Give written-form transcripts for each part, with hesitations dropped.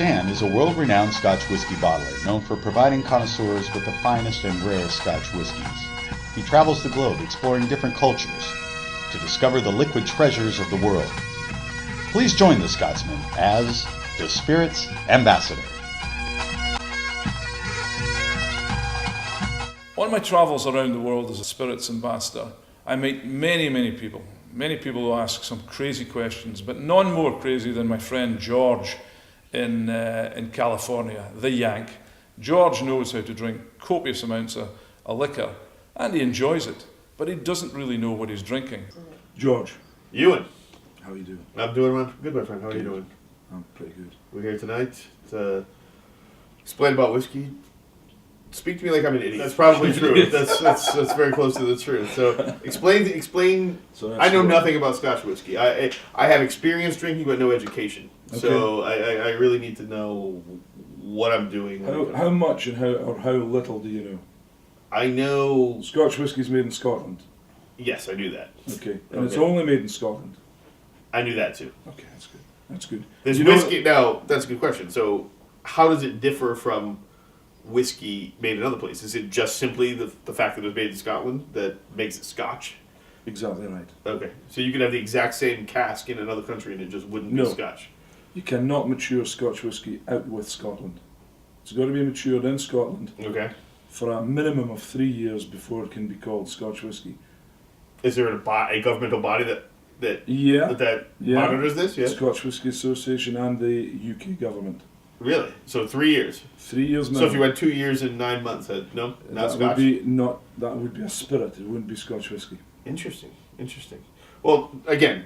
Shand is a world-renowned Scotch whiskey bottler known for providing connoisseurs with the finest and rarest Scotch whiskies. He travels the globe exploring different cultures to discover the liquid treasures of the world. Please join the Scotsman as the Spirit's Ambassador. On my travels around the world as a Spirits Ambassador, I meet many people who ask some crazy questions, but none more crazy than my friend George in California, the Yank. George knows how to drink copious amounts of liquor, and he enjoys it, but he doesn't really know what he's drinking. George. Euan. How are you doing? I'm doing good, my friend. How are you doing? I'm pretty good. We're here tonight to explain about whiskey. Speak to me like I'm an idiot. That's probably true. That's very close to the truth. So explain. So I know nothing about Scotch whiskey. I have experience drinking, but no education. Okay. So I really need to know what I'm doing. How much and how little do you know? I know Scotch whiskey's made in Scotland. Yes, I knew that. Okay, and it's only made in Scotland. I knew that too. Okay, that's good. That's good. There's whiskey now. That's a good question. So how does it differ from whiskey made in other places? Is it just simply the fact that it was made in Scotland that makes it Scotch? Exactly right. Okay, so you could have the exact same cask in another country and it just wouldn't be Scotch. You cannot mature Scotch whiskey out with Scotland. It's got to be matured in Scotland. Okay. For a minimum of 3 years before it can be called Scotch whiskey. Is there a governmental body that monitors this? Yeah. Scotch Whisky Association and the UK government. Really? So 3 years. 3 years minimum. So if you went 2 years and 9 months, not Scotch. That would be a spirit. It wouldn't be Scotch whiskey. Interesting. Well, again,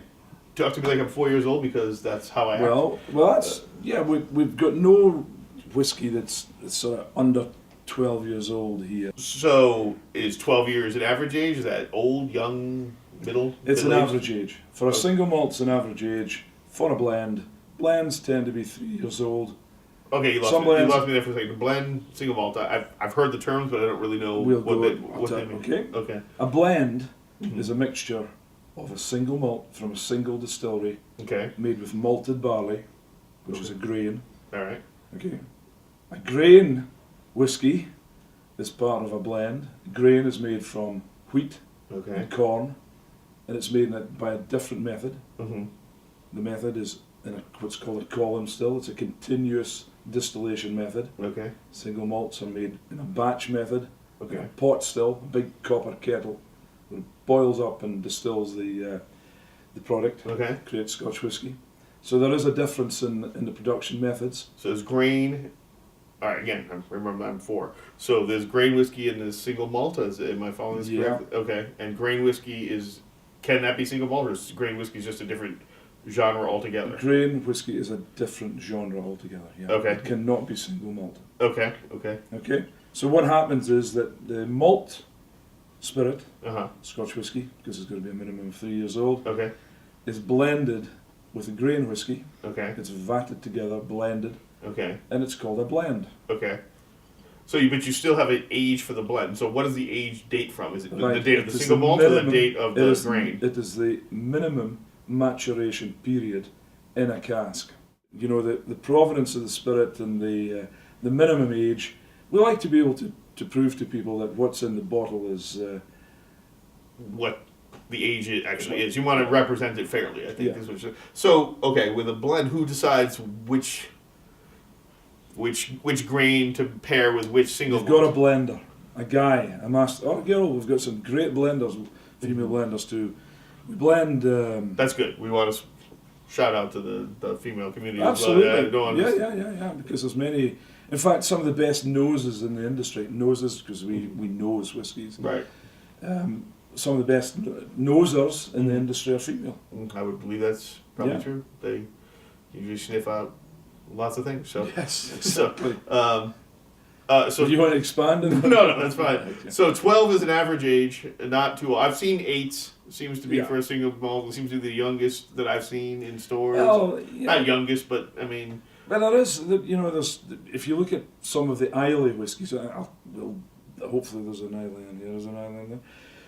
talk to me like I'm 4 years old because that's how I act. Well, that's We've got no whiskey that's sort of under 12 years old here. So is 12 years an average age? Is that old, young, middle? It's an average age. For a single malt, it's an average age. For a blend, blends tend to be 3 years old. Okay, you lost me there for a second. The blend, single malt, I've heard the terms, but I don't really know what they mean. Okay. A blend is a mixture of a single malt from a single distillery made with malted barley, which is a grain. All right. Okay. A grain whiskey is part of a blend. Grain is made from wheat and corn, and it's made by a different method. Mm-hmm. The method is in what's called a column still. It's a continuous distillation method. Okay. Single malts are made in a batch method. Okay. In a pot still, a big copper kettle, that boils up and distills the product. Okay. Creates Scotch whiskey. So there is a difference in the production methods. So there's grain. All right, again, remember I'm 4. So there's grain whiskey and there's single malt. Am I following this correctly? Okay. And grain whiskey can that be single malt, or is grain whiskey just a different genre altogether? Grain whiskey is a different genre altogether. Yeah. Okay. It cannot be single malt. Okay. So what happens is that the malt spirit, Scotch whiskey, because it's going to be a minimum of 3 years old, is blended with a grain whiskey. Okay. It's vatted together, blended. Okay. And it's called a blend. Okay. So, but you still have an age for the blend. So, what does the age date from? Is it the date of the single malt or the date of the grain? It is the minimum maturation period in a cask. You know, the provenance of the spirit and the minimum age. We like to be able to prove to people that what's in the bottle is what the age it actually is. You want to represent it fairly, I think. Yeah. So, okay, with a blend, who decides which grain to pair with which single malt? We've got a blender, a guy, a master, or a girl. We've got some great blenders, female blenders too. We blend. That's good. We want to shout out to the female community. Absolutely. Yeah. Because there's many. In fact, some of the best noses in the industry, because we nose whiskies. Right. Some of the best nosers in the industry are female. I would believe that's probably true. They usually sniff out lots of things. So yes, exactly. So do you want to expand? No, that's fine. Okay. So 12 is an average age, not too old. I've seen 8. Seems to be for a single malt. It seems to be the youngest that I've seen in stores. Well, not youngest, but I mean. Well, there is. There's. If you look at some of the Islay whiskies, hopefully there's an Islay in here. There's an Islay in there.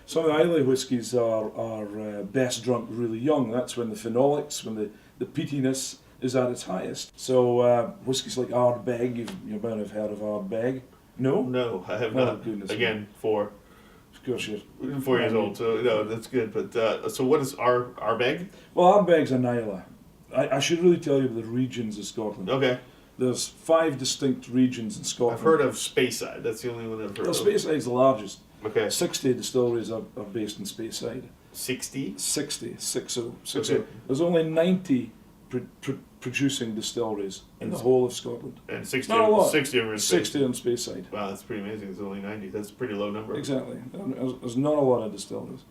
Some of the Islay whiskies are best drunk really young. That's when the phenolics, when the peatiness is at its highest. So whiskies like Ardbeg, you might have heard of Ardbeg. No? No, I have Oh, not. goodness. Again, 4. Of course you're 4 years old, so no, that's good. But so what is Ardbeg? Well, Ardbeg's an Islay. I should really tell you about the regions of Scotland. Okay. There's 5 distinct regions in Scotland. I've heard of Speyside. That's the only one I've heard Well, of. Speyside's the largest. Okay. 60 distilleries are based in Speyside. 60? 60. Okay. There's only 90 producing distilleries in the whole of Scotland. And 60, Not a lot. 60 are in 60 on Speyside. Wow, that's pretty amazing. There's only 90. That's a pretty low number. Exactly. There's not a lot of distilleries.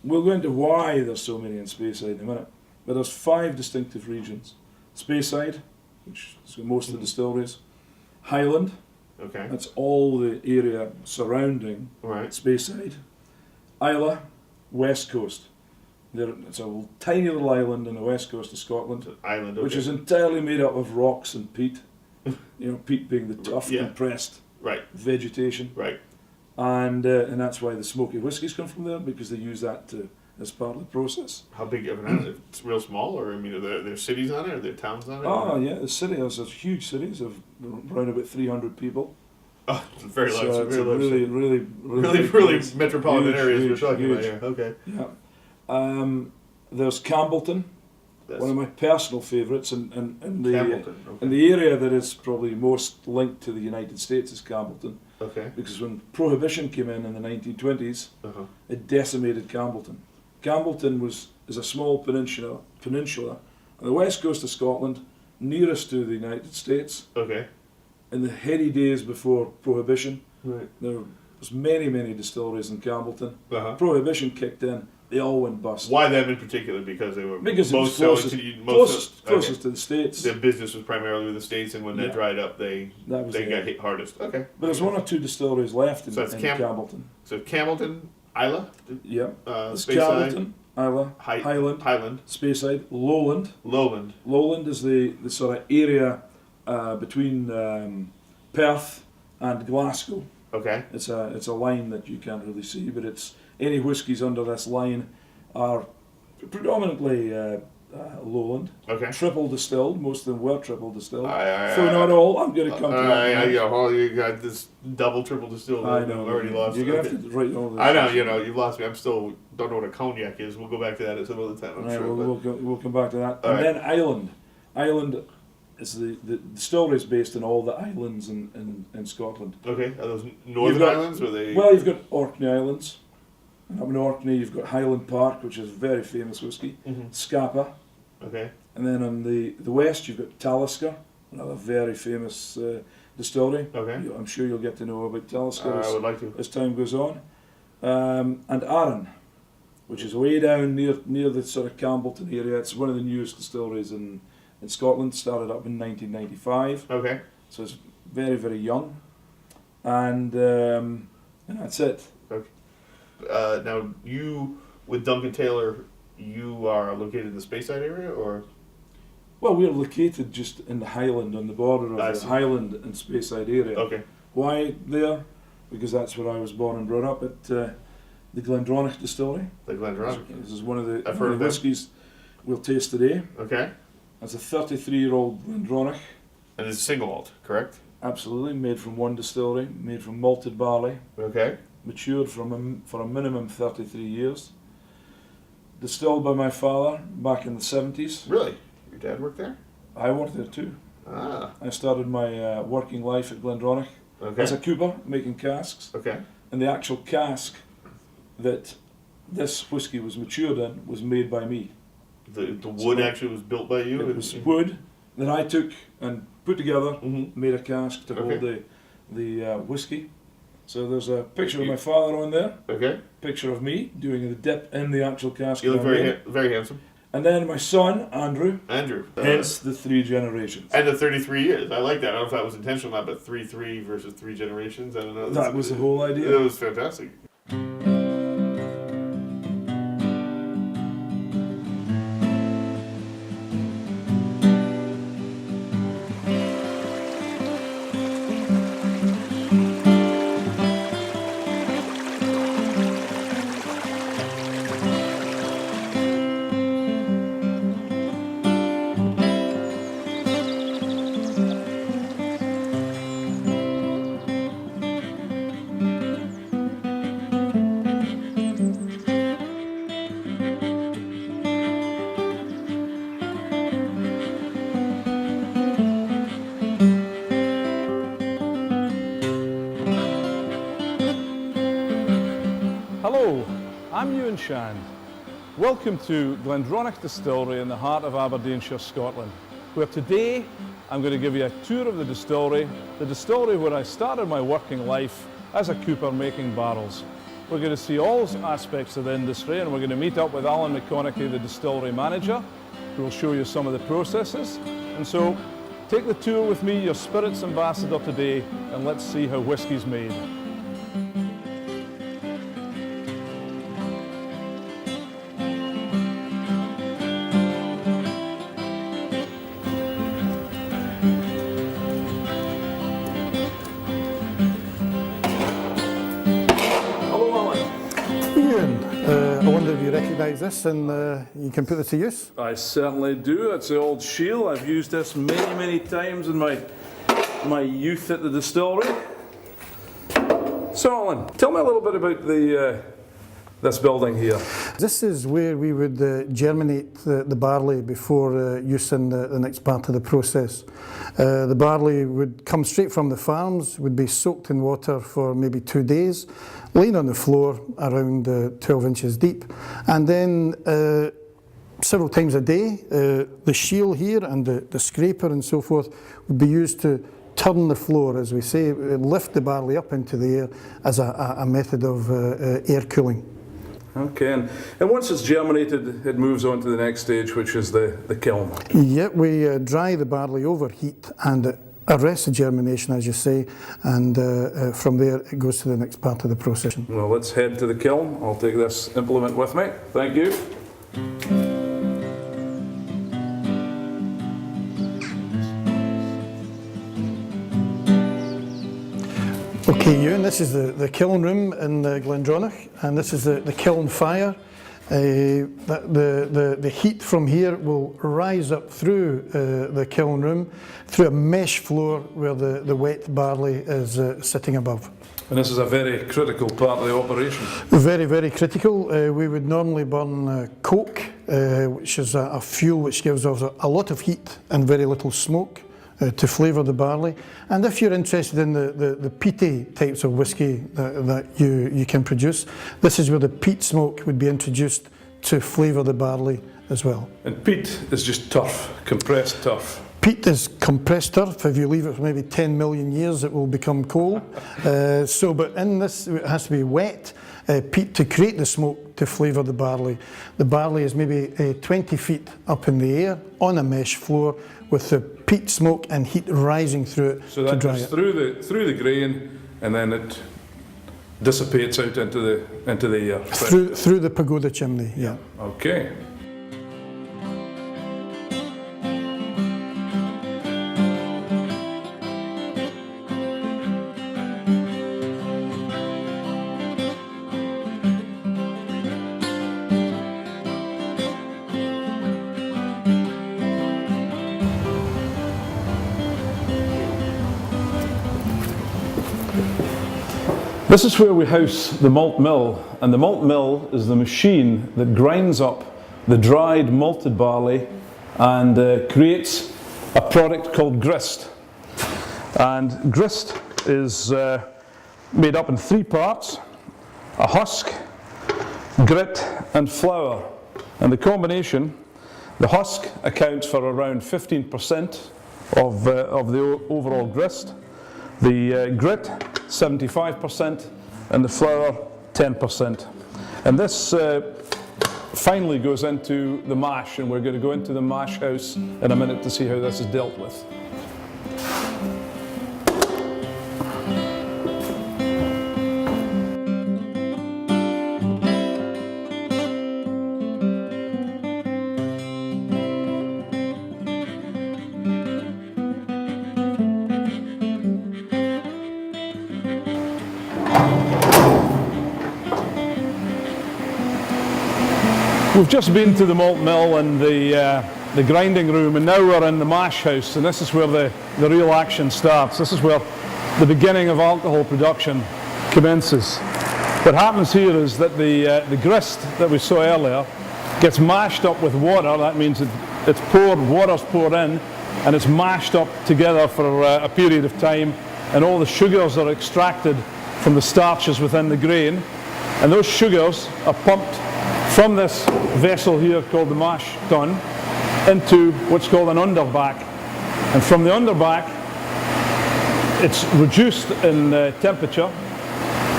We'll go into why there's so many in Speyside in a minute. But there's 5 distinctive regions. Speyside, which is most of the distilleries. Highland, Okay. that's all the area surrounding Right. Speyside. Islay, West Coast. It's a tiny little island on the west coast of Scotland, Island, okay. which is entirely made up of rocks and peat. Peat being the tough, Yeah. compressed Right. vegetation. Right. And that's why the smoky whiskies come from there, because they use that as part of the process. How big of an island? It's real small, or I mean, are there cities on it? Are there towns on it? Oh yeah, the city has huge cities of around about 300 people. Oh, it's very large. So it's very a large. really really big place. metropolitan Huge, areas huge, we're talking huge. about here. Okay. Yeah. There's Campbellton, one of my personal favourites, and the Campbellton. Okay. and the area that is probably most linked to the United States is Campbellton, Okay. because when Prohibition came in the 1920s, Uh-huh. it decimated Campbellton. Campbellton is a small peninsula on the west coast of Scotland, nearest to the United States. Okay. In the heady days before Prohibition, Right. there was many distilleries in Campbellton. Uh-huh. Prohibition kicked in, they all went bust. Why them in particular? Because they were Because it was most selling closest, to you. Most closest to the States. Their business was primarily with the States, and when that Yeah. dried up, they That was got hit hardest. Okay. But there's 1 or 2 distilleries left in, So that's in Cam- Campbellton. So Campbellton, Islay, Yeah. There's Speyside, Campbellton, Islay, Highland, Speyside, Lowland. Lowland. Lowland is the sort of area between Perth and Glasgow. Okay. It's a line that you can't really see, but it's any whiskies under this line are predominantly Lowland. Okay. Triple distilled, most of them were triple distilled. I- So not all. I'm going to come to that. yeah, well, you got this double, triple distilled. I know. I've already lost. You're going to Okay. have to write all this. I know, you've lost me. I'm still don't know what a cognac is. We'll go back to that at some other time, I'm Right, sure. we'll come back to that. All And right. then Ireland. Ireland is the distillery is based in all the islands in Scotland. Okay, are those Northern got- Islands, or are they? Well, you've got Orkney Islands. And up in Orkney, you've got Highland Park, which is a very famous whiskey. Mhm. Scapa. Okay. And then on the west, you've got Talisker, another very famous distillery. Okay. I'm sure you'll get to know about Talisker I would like to. as time goes on. And Arran, which is way down near the sort of Campbellton area. It's one of the newest distilleries in Scotland, started up in 1995. Okay. So it's very young. And that's it. Now, you, with Duncan Taylor, you are located in the Speyside area, or? Well, we're located just in the Highland, on the border I of the see. Highland and Speyside area. Okay. Why there? Because that's where I was born and brought up at the Glendronach Distillery. The Glendronach. This is one of the, I've heard of that. whiskies we'll taste today. Okay. It's a 33-year-old Glendronach, And it's single malt, correct? absolutely, made from one distillery, made from malted barley, Okay. matured for a minimum 33 years. Distilled by my father back in the 70s. Really? Your dad worked there? I worked there too. Ah. I started my working life at Glendronach Okay. as a cooper, making casks. Okay. And the actual cask that this whiskey was matured in was made by me. The wood So actually was built by you? It was wood that I took and put together, Mhm. made a cask to hold Okay. the whiskey. So there's a picture of my father on there, Okay. picture of me doing the dip in the actual cask. You look that I very made. very handsome. And then my son, Andrew, Andrew. hence the 3 generations. And the 33 years. I like that. I don't know if that was intentional or not, but 3 versus 3 generations. I don't know. That was the whole idea. It was fantastic. I'm Euan Shand. Welcome to Glendronach Distillery in the heart of Aberdeenshire, Scotland, where today I'm going to give you a tour of the distillery where I started my working life as a cooper making barrels. We're going to see all aspects of the industry, and we're going to meet up with Alan McConaughey, the distillery manager, who will show you some of the processes. And so take the tour with me, your spirits ambassador today, and let's see how whiskey's made. I wonder if you recognise this and you can put it to use? I certainly do. It's the old shield. I've used this many times in my youth at the distillery. So Alan, tell me a little bit about this building here. This is where we would germinate the barley before use in the next part of the process. The barley would come straight from the farms, would be soaked in water for maybe 2 days, laying on the floor around 12 inches deep, and then several times a day the shield here and the scraper and so forth would be used to turn the floor, as we say, lift the barley up into the air as a method of air cooling. Okay, and once it's germinated, it moves on to the next stage, which is the kiln. Yeah, we dry the barley over heat and arrest the germination, as you say, and from there it goes to the next part of the process. Well, let's head to the kiln. I'll take this implement with me. Thank you. Okay, Euan, this is the kiln room in Glendronach, and this is the kiln fire. The heat from here will rise up through the kiln room, through a mesh floor where the wet barley is sitting above. And this is a very critical part of the operation. Very critical. We would normally burn coke, which is a fuel which gives us a lot of heat and very little smoke to flavour the barley. And if you're interested in the peaty types of whisky that you can produce, this is where the peat smoke would be introduced to flavour the barley as well. And peat is just turf, compressed turf. Peat is compressed turf. If you leave it for maybe 10 million years, it will become coal. But in this, it has to be wet peat to create the smoke to flavour the barley. The barley is maybe 20 feet up in the air on a mesh floor with the peat smoke and heat rising through it so that to dry goes it. through the grain, and then it dissipates out into the air. Through the pagoda chimney, yeah. Okay. This is where we house the malt mill, and the malt mill is the machine that grinds up the dried malted barley and creates a product called grist. And grist is made up in 3 parts: a husk, grit and flour. And the combination, the husk accounts for around 15% of the overall grist, the grit 75%, and the flour 10%. And this finally goes into the mash, and we're going to go into the mash house in a minute to see how this is dealt with. We've just been to the malt mill and the grinding room, and now we're in the mash house, and this is where the real action starts. This is where the beginning of alcohol production commences. What happens here is that the grist that we saw earlier gets mashed up with water. That means it's poured, water's poured in, and it's mashed up together for a period of time, and all the sugars are extracted from the starches within the grain, And those sugars are pumped from this vessel here called the mash tun into what's called an underback. And from the underback, it's reduced in temperature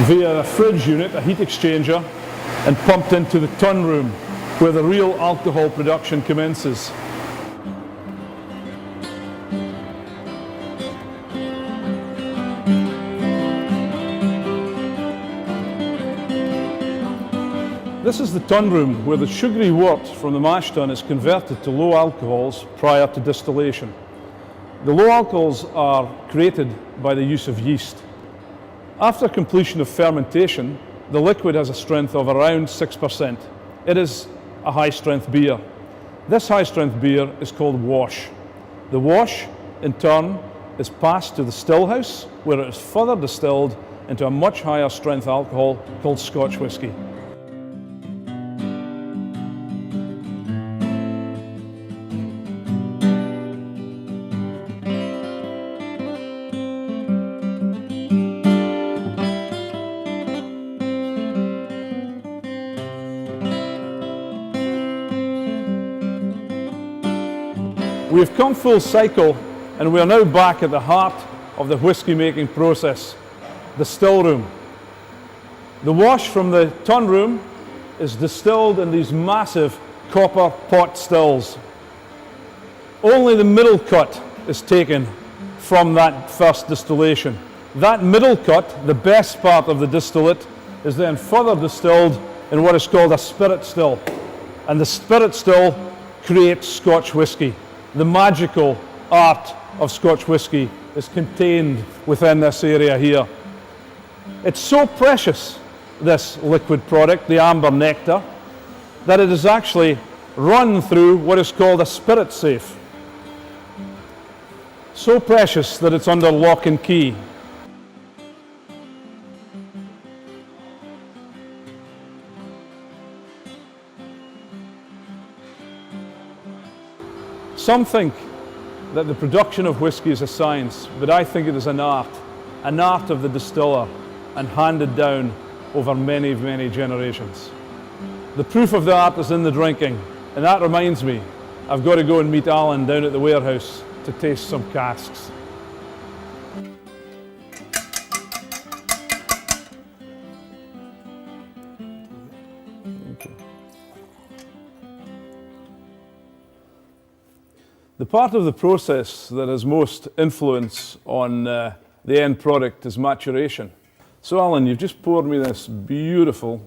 via a fridge unit, a heat exchanger, and pumped into the tun room where the real alcohol production commences. This is the tun room where the sugary wort from the mash tun is converted to low alcohols prior to distillation. The low alcohols are created by the use of yeast. After completion of fermentation, the liquid has a strength of around 6%. It is a high-strength beer. This high-strength beer is called wash. The wash, in turn, is passed to the still house, where it is further distilled into a much higher strength alcohol called Scotch whisky. We have come full cycle, and we are now back at the heart of the whisky making process, the still room. The wash from the tun room is distilled in these massive copper pot stills. Only the middle cut is taken from that first distillation. That middle cut, the best part of the distillate, is then further distilled in what is called a spirit still. And the spirit still creates Scotch whisky. The magical art of Scotch whisky is contained within this area here. It's so precious, this liquid product, the amber nectar, that it is actually run through what is called a spirit safe. So precious that it's under lock and key. Some think that the production of whisky is a science, but I think it is an art of the distiller, and handed down over many, many generations. The proof of the art is in the drinking, and that reminds me, I've got to go and meet Alan down at the warehouse to taste some casks. The part of the process that has most influence on the end product is maturation. So Alan, you've just poured me this beautiful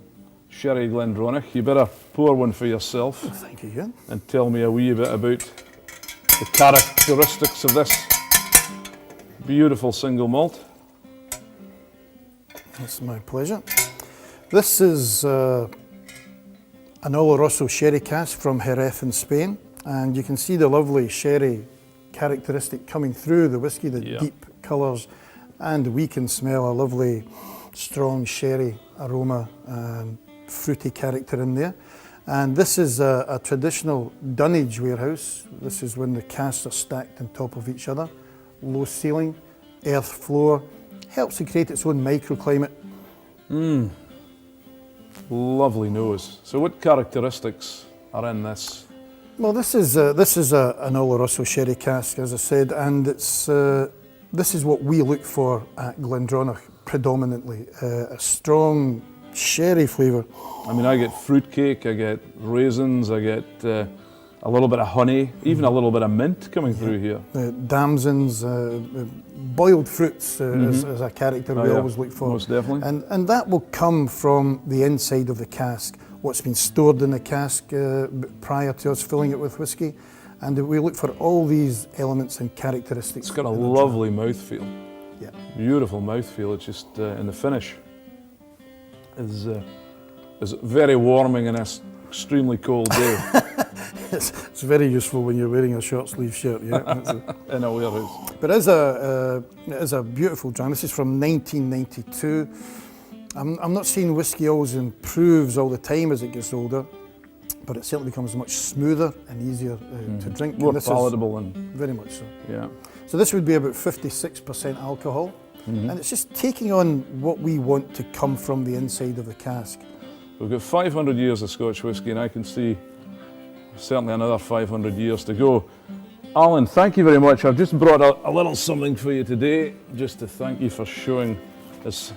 sherry Glendronach. You better pour one for yourself. Thank you, Euan. And tell me a wee bit about the characteristics of this beautiful single malt. It's my pleasure. This is an Oloroso sherry cask from Jerez in Spain. And you can see the lovely sherry characteristic coming through the whisky, the deep colours, and we can smell a lovely strong sherry aroma and fruity character in there. And this is a traditional dunnage warehouse. This is when the casks are stacked on top of each other. Low ceiling, earth floor, helps to create its own microclimate. Lovely nose. So what characteristics are in this? Well, this is an Oloroso sherry cask, as I said, and this is what we look for at Glendronach predominantly, a strong sherry flavour. I mean, I get fruitcake, I get raisins, I get a little bit of honey, even a little bit of mint coming through here. Damsons, boiled fruits is a character we always look for. Most definitely. And that will come from the inside of the cask, what's been stored in the cask prior to us filling it with whisky. And we look for all these elements and characteristics. It's got a lovely mouthfeel. Yeah. Beautiful mouthfeel. It's just in the finish is very warming in this extremely cold day. It's very useful when you're wearing a short sleeve shirt, yeah. In a warehouse. But it is a beautiful dram. This is from 1992. I'm not saying whiskey always improves all the time as it gets older, but it certainly becomes much smoother and easier to drink. More palatable and very much so. Yeah. So this would be about 56% alcohol. and it's just taking on what we want to come from the inside of the cask. We've got 500 years of Scotch whisky, and I can see certainly another 500 years to go. Alan, thank you very much. I've just brought a little something for you today, just to thank you for showing us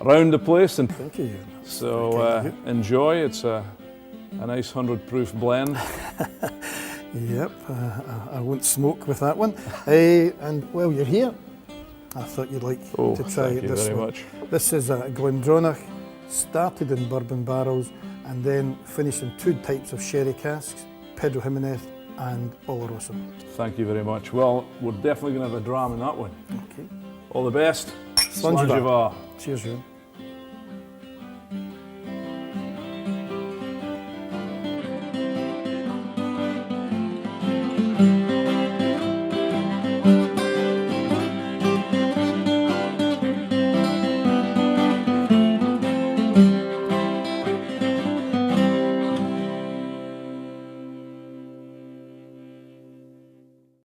around the place. And thank you. So enjoy. It's a nice 100 proof blend. Yep, I won't smoke with that one. And while you're here, I thought you'd like to try thank you this very one. much. This is a Glendronach, started in bourbon barrels and then finished in 2 types of sherry casks, Pedro Jimenez and Oloroso. Thank you very much. Well, we're definitely going to have a dram in that one. Okay. All the best. Slàinte mhath. Cheers, Euan.